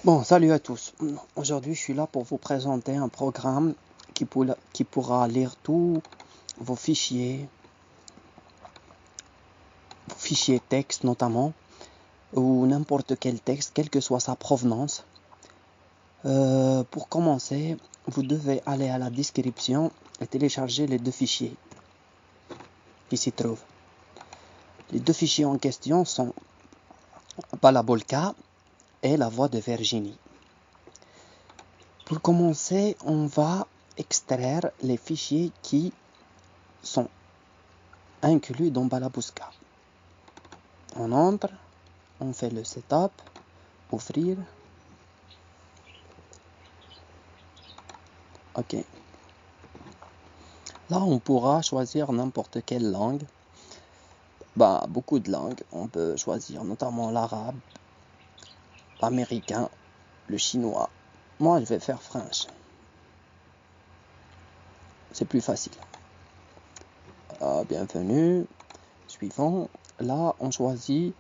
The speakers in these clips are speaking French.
Bon, salut à tous. Aujourd'hui, je suis là pour vous présenter un programme qui pourra lire tous vos fichiers texte notamment, ou n'importe quel texte, quelle que soit sa provenance. Pour commencer, vous devez aller à la description et télécharger les deux fichiers qui s'y trouvent. Les deux fichiers en question sont Balabolka et la voix de Virginie. Pour commencer, on va extraire les fichiers qui sont inclus dans Balabolka. On entre, on fait le setup, ouvrir. Ok. Là, on pourra choisir n'importe quelle langue. Beaucoup de langues. On peut choisir notamment l'arabe, l'américain, le chinois. Moi, je vais faire French. C'est plus facile. Bienvenue. Suivant. Là, on choisit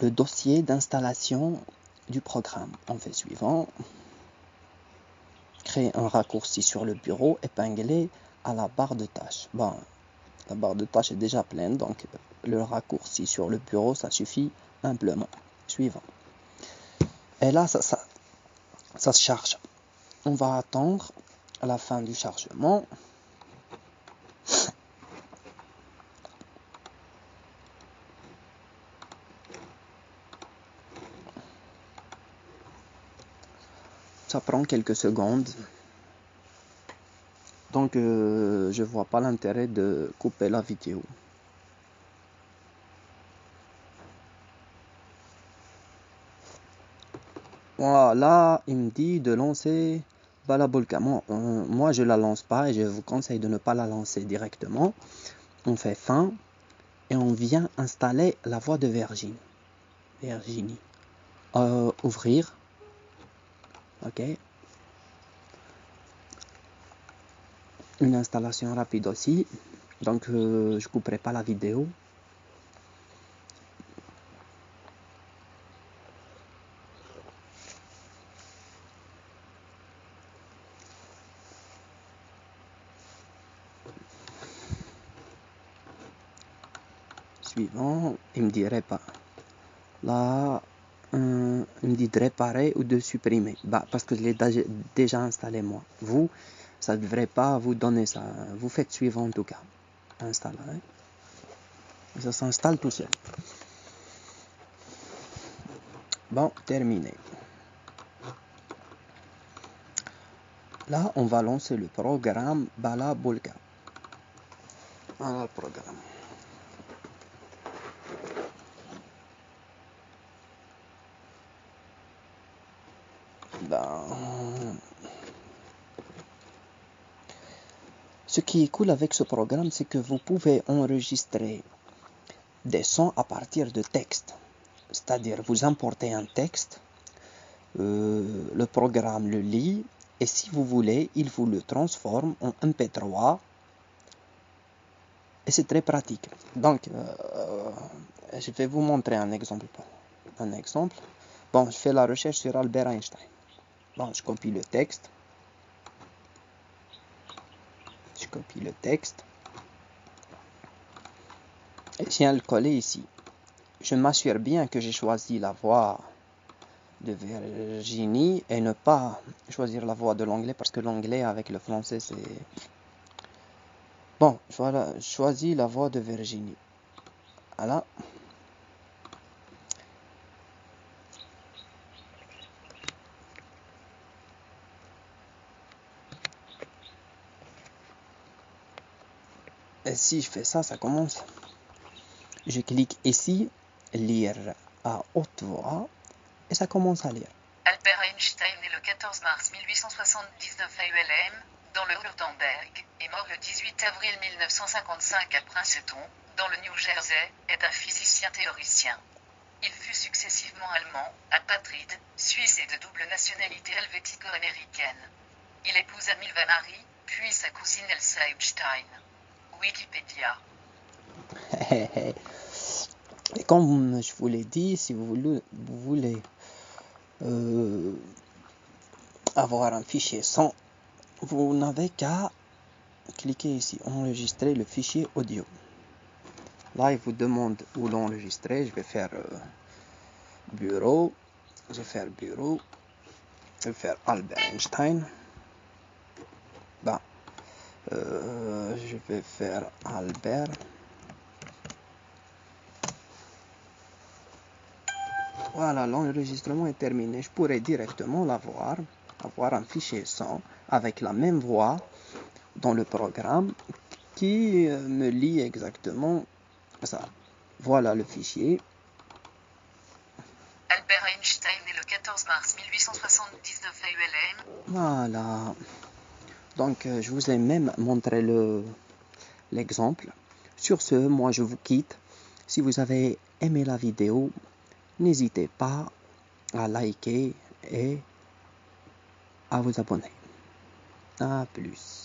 le dossier d'installation du programme. On fait suivant. Créer un raccourci sur le bureau épinglé à la barre de tâches. La barre de tâches est déjà pleine, donc le raccourci sur le bureau, ça suffit amplement. Suivant. Et là, ça se charge. On va attendre à la fin du chargement. Ça prend quelques secondes. Donc, je vois pas l'intérêt de couper la vidéo. Voilà, il me dit de lancer Balabolka. Moi, je la lance pas et je vous conseille de ne pas la lancer directement. On fait fin et on vient installer la voix de Virginie. Ouvrir. Ok. Une installation rapide aussi. Donc, je couperai pas la vidéo. Suivant, il me dirait pas. Là, il me dit de réparer ou de supprimer. Parce que je l'ai déjà installé moi. Vous, ça ne devrait pas vous donner ça. Vous faites suivant en tout cas. Installe. Et ça s'installe tout seul. Bon, terminé. Là, on va lancer le programme Balabolka. Voilà le programme. Ce qui est cool avec ce programme, c'est que vous pouvez enregistrer des sons à partir de texte. C'est-à-dire, vous importez un texte, le programme le lit, et si vous voulez, il vous le transforme en MP3, et c'est très pratique. Donc, je vais vous montrer un exemple. Bon, je fais la recherche sur Albert Einstein. Bon, je copie le texte. Et je viens le coller ici. Je m'assure bien que j'ai choisi la voix de Virginie et ne pas choisir la voix de l'anglais parce que l'anglais avec le français c'est... Bon, voilà, je choisis la voix de Virginie. Voilà. Et si je fais ça, ça commence. Je clique ici, lire à haute voix, et ça commence à lire. Albert Einstein né le 14 mars 1879 à ULM, dans le Württemberg, est mort le 18 avril 1955 à Princeton, dans le New Jersey, est un physicien théoricien. Il fut successivement allemand, apatride, suisse et de double nationalité helvético-américaine. Il épousa Milva Marie, puis sa cousine Elsa Einstein. Wikipédia. Et comme je vous l'ai dit, si vous voulez avoir un fichier son, vous n'avez qu'à cliquer ici, enregistrer le fichier audio. Là, il vous demande où l'enregistrer. Je vais faire bureau. Je vais faire bureau. Je vais faire Albert Einstein. Je vais faire Albert. Voilà, l'enregistrement est terminé. Je pourrais directement avoir un fichier son avec la même voix dans le programme qui me lit exactement ça. Voilà le fichier. Albert Einstein est le 14 mars 1879 à ULM. Voilà. Donc, je vous ai même montré l'exemple. Sur ce, moi, je vous quitte. Si vous avez aimé la vidéo, n'hésitez pas à liker et à vous abonner. À plus.